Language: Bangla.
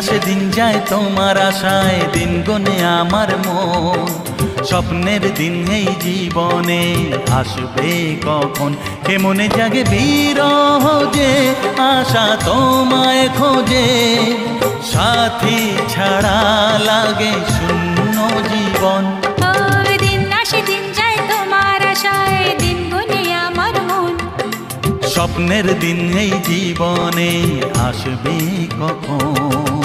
আসে দিন যায় তোমার আশায়, দিন গনে আমার মন। স্বপ্নের দিন এই জীবনে আসবে কখন, কে মনে জাগে বিরহ যে আশা তোমায় খোঁজে। সাথী ছাড়া লাগে শূন্য জীবন। দিন আসে দিন যায় তোমার আশায়, দিন গনে আমার মন। স্বপ্নের দিন এই জীবনে আসবে কখন।